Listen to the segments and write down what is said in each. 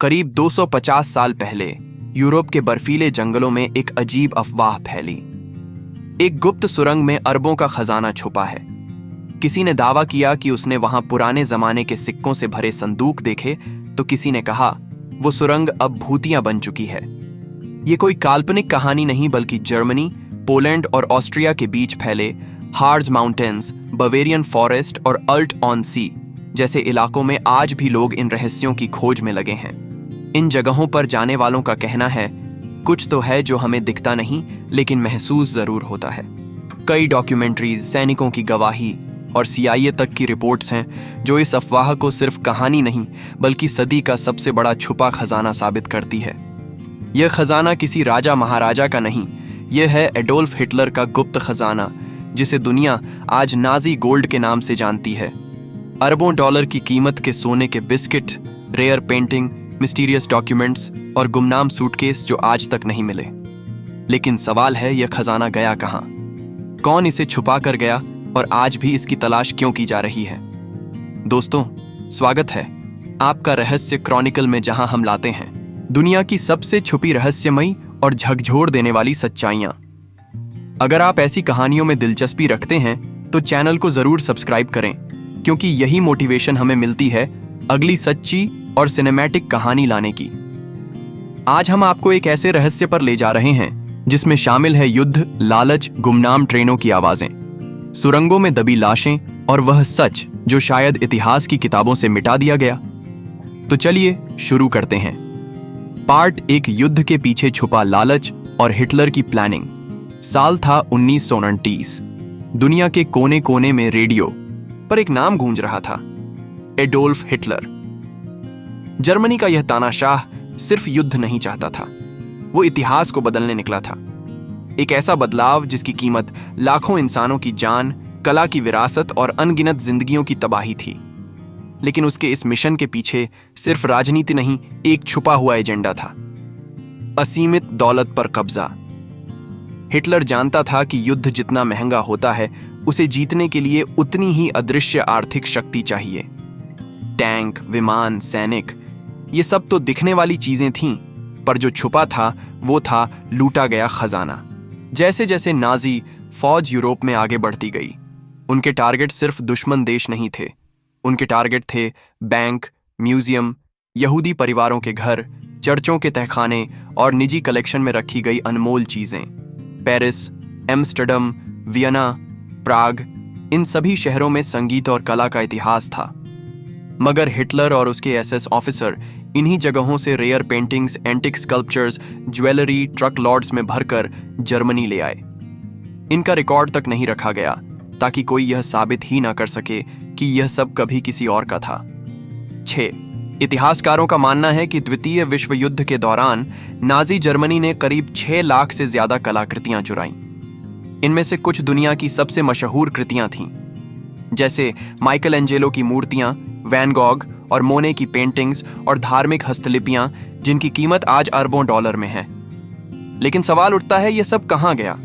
करीब 250 साल पहले यूरोप के बर्फीले जंगलों में एक अजीब अफवाह फैली। एक गुप्त सुरंग में अरबों का खजाना छुपा है। किसी ने दावा किया कि उसने वहां पुराने जमाने के सिक्कों से भरे संदूक देखे, तो किसी ने कहा वो सुरंग अब भूतिया बन चुकी है। ये कोई काल्पनिक कहानी नहीं, बल्कि जर्मनी, पोलैंड और ऑस्ट्रिया के बीच फैले हार्ज माउंटेन्स, बवेरियन फॉरेस्ट और अल्ट ऑन सी जैसे इलाकों में आज भी लोग इन रहस्यों की खोज में लगे हैं। इन जगहों पर जाने वालों का कहना है कुछ तो है जो हमें दिखता नहीं, लेकिन महसूस जरूर होता है। कई डॉक्यूमेंट्रीज, सैनिकों की गवाही और CIA तक की रिपोर्ट्स हैं जो इस अफवाह को सिर्फ कहानी नहीं, बल्कि सदी का सबसे बड़ा छुपा खजाना साबित करती है। यह खजाना किसी राजा महाराजा का नहीं, यह है एडोल्फ हिटलर का गुप्त खजाना, जिसे दुनिया आज नाजी गोल्ड के नाम से जानती है। अरबों डॉलर की कीमत के सोने के biscuit, rare painting, mysterious documents और गुमनाम सूटकेस जो आज तक नहीं मिले। लेकिन सवाल है, यह खजाना गया कहां? कौन इसे छुपा कर गया और आज भी इसकी तलाश क्यों की जा रही है? दोस्तों, स्वागत है आपका रहस्य क्रॉनिकल में, जहां हम लाते हैं दुनिया की सबसे छुपी, रहस्यमयी और झकझोर देने वाली सच्चाइयां। अगर आप ऐसी कहानियों में दिलचस्पी रखते हैं तो चैनल को जरूर सब्सक्राइब करें, क्योंकि यही मोटिवेशन हमें मिलती है अगली सच्ची और सिनेमैटिक कहानी लाने की। आज हम आपको एक ऐसे रहस्य पर ले जा रहे हैं जिसमें शामिल है युद्ध, लालच, गुमनाम ट्रेनों की आवाजें, सुरंगों में दबी लाशें और वह सच जो शायद इतिहास की किताबों से मिटा दिया गया। तो चलिए शुरू करते हैं। पार्ट 1, युद्ध के पीछे छुपा लालच और हिटलर की प्लानिंग। साल था 1929। दुनिया के कोने कोने में रेडियो पर एक नाम गूंज रहा था, एडोल्फ हिटलर। जर्मनी का यह तानाशाह सिर्फ युद्ध नहीं चाहता था, वो इतिहास को बदलने निकला था। एक ऐसा बदलाव जिसकी कीमत लाखों इंसानों की जान, कला की विरासत और अनगिनत जिंदगियों की तबाही थी। लेकिन उसके इस मिशन के पीछे सिर्फ राजनीति नहीं, एक छुपा हुआ एजेंडा था, असीमित दौलत पर कब्जा। हिटलर जानता था कि युद्ध जितना महंगा होता है, उसे जीतने के लिए उतनी ही अदृश्य आर्थिक शक्ति चाहिए। टैंक, विमान, सैनिक, ये सब तो दिखने वाली चीजें थीं, पर जो छुपा था वो था लूटा गया खजाना। जैसे जैसे नाजी फौज यूरोप में आगे बढ़ती गई, उनके टारगेट सिर्फ दुश्मन देश नहीं थे, उनके टारगेट थे बैंक, म्यूजियम, यहूदी परिवारों के घर, चर्चों के तहखाने और निजी कलेक्शन में रखी गई अनमोल चीजें। पेरिस, एम्स्टर्डम, वियना, प्राग, इन सभी शहरों में संगीत और कला का इतिहास था। मगर हिटलर और उसके SS ऑफिसर इन्हीं जगहों से rare paintings, antique sculptures, jewellery truckloads में भरकर जर्मनी ले आए। इनका रिकॉर्ड तक नहीं रखा गया, ताकि कोई यह साबित ही ना कर सके कि यह सब कभी किसी और का था। 6 इतिहासकारों का मानना है कि द्वितीय विश्व युद्ध के दौरान नाजी जर्मनी ने करीब 6 लाख से ज्यादा कलाकृतियां चुराईं। इनमें से कुछ दुनिया की सबसे मशहूर कृतियां थीं, जैसे माइकल एंजेलो की मूर्तियां, वैन गॉग और मोने की पेंटिंग्स और धार्मिक हस्तलिपियां, जिनकी कीमत आज अरबों डॉलर में है। लेकिन सवाल उठता है, यह सब कहां गया?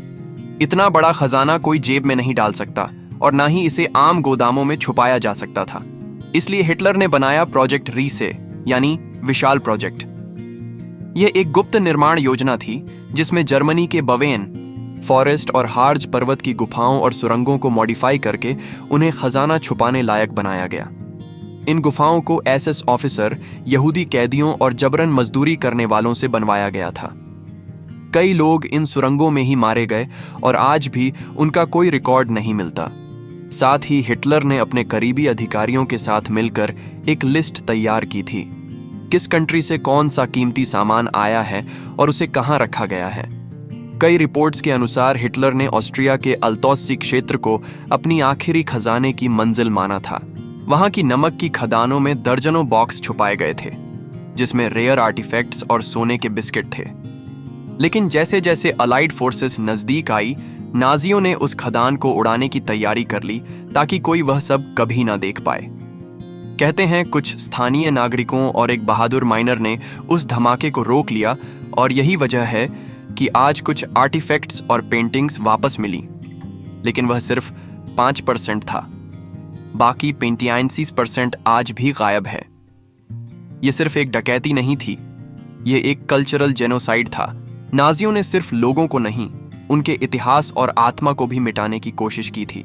इतना बड़ा खजाना कोई जेब में नहीं डाल सकता, और ना ही इसे आम गोदामों में छुपाया जा सकता था। इसलिए हिटलर ने बनाया प्रोजेक्ट रीसे, यानी विशाल प्रोजेक्ट। यह एक गुप्त निर्माण योजना थी जिसमें जर्मनी के बवेन फॉरेस्ट और हार्ज पर्वत की गुफाओं और सुरंगों को मॉडिफाई करके उन्हें खजाना छुपाने लायक बनाया गया। इन गुफाओं को SS ऑफिसर, यहूदी कैदियों और जबरन मजदूरी करने वालों से बनवाया गया था। कई लोग इन सुरंगों में ही मारे गए और आज भी उनका कोई रिकॉर्ड नहीं मिलता। साथ ही हिटलर ने अपने करीबी अधिकारियों के साथ मिलकर एक लिस्ट तैयार की थी, किस कंट्री से कौन सा कीमती सामान आया है और उसे कहां रखा गया है। कई रिपोर्ट्स के अनुसार हिटलर ने ऑस्ट्रिया के अल्तौसी क्षेत्र को अपनी आखिरी खजाने की मंजिल माना था। वहां की नमक की खदानों में दर्जनों बॉक्स छुपाए गए थे, जिसमें रेयर आर्टिफैक्ट्स और सोने के बिस्किट थे। लेकिन जैसे जैसे अलाइड फोर्सेस नजदीक आई, नाजियों ने उस खदान को उड़ाने की तैयारी कर ली, ताकि कोई वह सब कभी ना देख पाए। कहते हैं कुछ स्थानीय नागरिकों और एक बहादुर माइनर ने उस धमाके को रोक लिया, और यही वजह है कि आज कुछ आर्टिफैक्ट्स और पेंटिंग्स वापस मिली। लेकिन वह सिर्फ 5% था, बाकी 85% आज भी गायब है। ये सिर्फ एक डकैती नहीं थी, ये एक कल्चरल जेनोसाइड था। नाजियों ने सिर्फ लोगों को नहीं, उनके इतिहास और आत्मा को भी मिटाने की कोशिश की थी।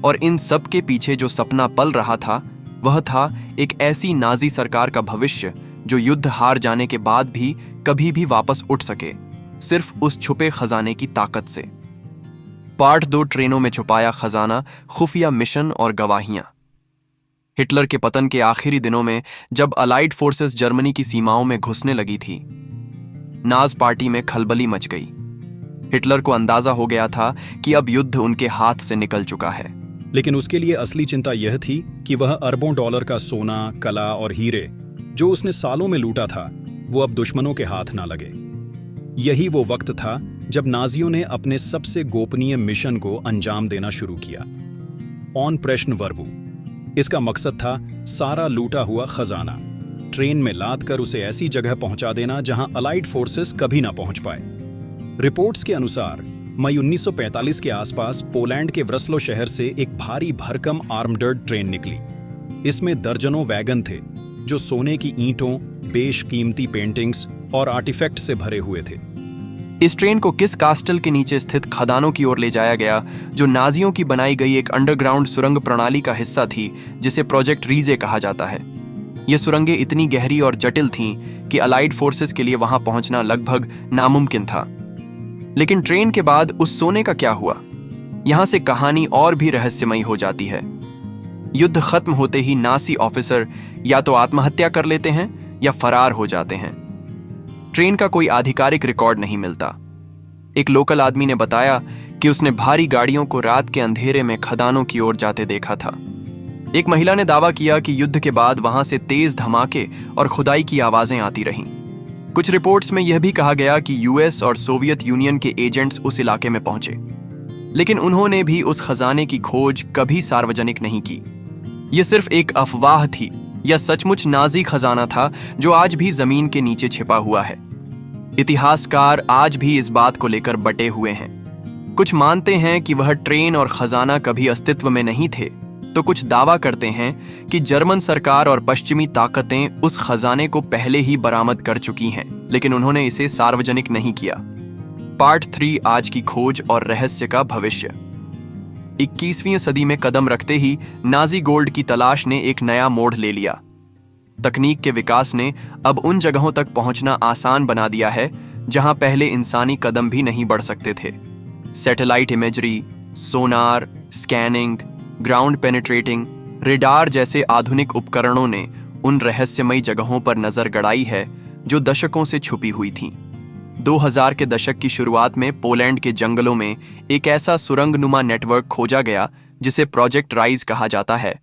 और इन सब के पीछे जो सपना पल रहा था वह था एक ऐसी नाजी सरकार का भविष्य जो युद्ध हार जाने के बाद भी कभी भी वापस उठ सके, सिर्फ उस छुपे खजाने की ताकत से। पार्ट 2, ट्रेनों में छुपाया खजाना, खुफिया मिशन और गवाहियां। हिटलर के पतन के आखिरी दिनों में जब अलाइड फोर्सेस जर्मनी की सीमाओं में घुसने लगी थी, नाज पार्टी में खलबली मच गई। हिटलर को अंदाजा हो गया था कि अब युद्ध उनके हाथ से निकल चुका है। लेकिन उसके लिए असली चिंता यह थी कि वह अरबों डॉलर का सोना, कला और हीरे जो उसने सालों में लूटा था, वो अब दुश्मनों के हाथ ना लगे। यही वो वक्त था जब नाजियों ने अपने सबसे गोपनीय मिशन को अंजाम देना शुरू किया, ऑपरेशन वर्वू। इसका मकसद था सारा लूटा हुआ खजाना ट्रेन में लाद कर उसे ऐसी जगह पहुंचा देना जहां अलाइड फोर्सेस कभी ना पहुंच पाए। रिपोर्ट्स के अनुसार मई 1945 के आसपास पोलैंड के व्रस्लो शहर से एक भारी भरकम आर्मडर्ड ट्रेन निकली। इसमें दर्जनों वैगन थे जो सोने की ईंटों, बेशकीमती पेंटिंग्स और आर्टिफैक्ट से भरे हुए थे। इस ट्रेन को किस कास्टल के नीचे स्थित खदानों की ओर ले जाया गया, जो नाजियों की बनाई गई एक अंडरग्राउंड सुरंग प्रणाली का हिस्सा थी जिसे प्रोजेक्ट रीजे कहा जाता है। ये सुरंगें इतनी गहरी और जटिल थीं कि अलाइड फोर्सेस के लिए वहां पहुंचना लगभग नामुमकिन था। लेकिन ट्रेन के बाद उस सोने का क्या हुआ? यहां से कहानी और भी रहस्यमयी हो जाती है। युद्ध खत्म होते ही नासी ऑफिसर या तो आत्महत्या कर लेते हैं या फरार हो जाते हैं। ट्रेन का कोई आधिकारिक रिकॉर्ड नहीं मिलता। एक लोकल आदमी ने बताया कि उसने भारी गाड़ियों को रात के अंधेरे में खदानों की ओर जाते देखा था। एक महिला ने दावा किया कि युद्ध के बाद वहां से तेज धमाके और खुदाई की आवाजें आती रहीं। कुछ रिपोर्ट्स में यह भी कहा गया कि यूएस और सोवियत यूनियन के एजेंट्स उस इलाके में पहुंचे, लेकिन उन्होंने भी उस खजाने की खोज कभी सार्वजनिक नहीं की। यह सिर्फ एक अफवाह थी या सचमुच नाजी खजाना था जो आज भी जमीन के नीचे छिपा हुआ है? इतिहासकार आज भी इस बात को लेकर बटे हुए हैं। कुछ मानते हैं कि वह ट्रेन और खजाना कभी अस्तित्व में नहीं थे, तो कुछ दावा करते हैं कि जर्मन सरकार और पश्चिमी ताकतें उस खजाने को पहले ही बरामद कर चुकी हैं, लेकिन उन्होंने इसे सार्वजनिक नहीं किया। पार्ट 3, आज की खोज और रहस्य का भविष्य। 21वीं सदी में कदम रखते ही नाजी गोल्ड की तलाश ने एक नया मोड़ ले लिया। तकनीक के विकास ने अब उन जगहों तक पहुंचना आसान बना दिया है जहां पहले इंसानी कदम भी नहीं बढ़ सकते थे। सैटेलाइट इमेजरी, सोनार, स्कैनिंग, ग्राउंड पेनिट्रेटिंग, रेडार जैसे आधुनिक उपकरणों ने उन रहस्यमयी जगहों पर नजर गड़ाई है जो दशकों से छुपी हुई थीं। 2000 के दशक की शुरुआत में पोलैंड के जंगलों में एक ऐसा सुरंगनुमा नेटवर्क खोजा गया जिसे प्रोजेक्ट राइज कहा जाता है।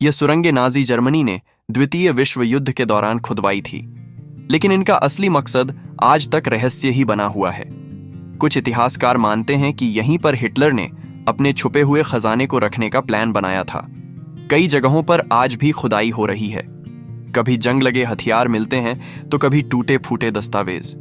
यह सुरंगें नाजी जर्मनी ने द्वितीय विश्व युद्ध के दौरान खुदवाई थी, लेकिन इनका असली मकसद आज तक रहस्य ही बना हुआ है। कुछ इतिहासकार मानते हैं कि यहीं पर हिटलर ने अपने छुपे हुए खजाने को रखने का प्लान बनाया था। कई जगहों पर आज भी खुदाई हो रही है। कभी जंग लगे हथियार मिलते हैं तो कभी टूटे फूटे दस्तावेज,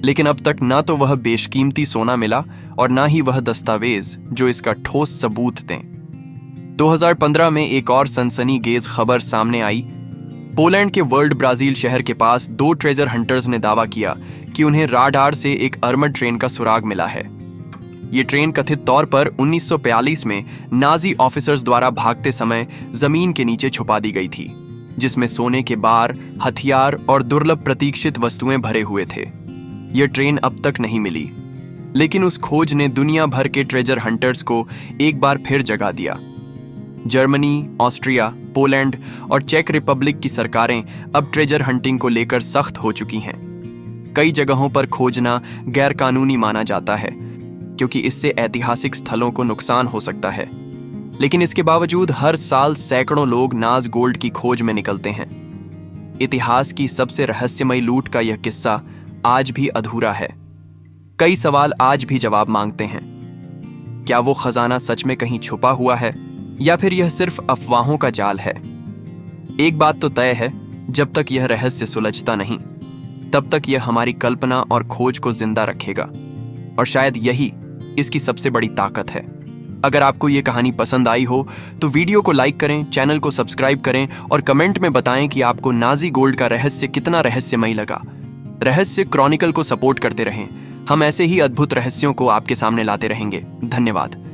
लेकिन अब तक ना तो वह बेशकीमती सोना मिला और ना ही वह दस्तावेज जो इसका ठोस सबूत दें। 2015 में एक और सनसनीखेज खबर सामने आई। पोलैंड के वर्ल्ड ब्राजील शहर के पास 2 ट्रेजर हंटर्स ने दावा किया कि उन्हें राडार से एक अर्मड ट्रेन का सुराग मिला है। ये ट्रेन कथित तौर पर 1942 में नाजी ऑफिसर्स द्वारा भागते समय जमीन के नीचे छुपा दी गई थी, जिसमें सोने के बार, हथियार और दुर्लभ प्रतीक्षित वस्तुएं भरे हुए थे। यह ट्रेन अब तक नहीं मिली, लेकिन उस खोज ने दुनिया भर के ट्रेजर हंटर्स को एक बार फिर जगा दिया। जर्मनी, ऑस्ट्रिया, पोलैंड और चेक रिपब्लिक की सरकारें अब ट्रेजर हंटिंग को लेकर सख्त हो चुकी हैं। कई जगहों पर खोजना गैरकानूनी माना जाता है क्योंकि इससे ऐतिहासिक स्थलों को नुकसान हो सकता है, लेकिन इसके बावजूद हर साल सैकड़ों लोग नाज गोल्ड की खोज में निकलते हैं। इतिहास की सबसे रहस्यमयी लूट का यह किस्सा आज भी अधूरा है। कई सवाल आज भी जवाब मांगते हैं। क्या वो खजाना सच में कहीं छुपा हुआ है या फिर यह सिर्फ अफवाहों का जाल है? एक बात तो तय है, जब तक यह रहस्य सुलझता नहीं, तब तक यह हमारी कल्पना और खोज को जिंदा रखेगा, और शायद यही इसकी सबसे बड़ी ताकत है। अगर आपको ये कहानी पसंद आई हो तो वीडियो को लाइक करें, चैनल को सब्सक्राइब करें और कमेंट में बताएं कि आपको नाजी गोल्ड का रहस्य कितना रहस्यमयी लगा। रहस्य क्रॉनिकल को सपोर्ट करते रहें। हम ऐसे ही अद्भुत रहस्यों को आपके सामने लाते रहेंगे। धन्यवाद।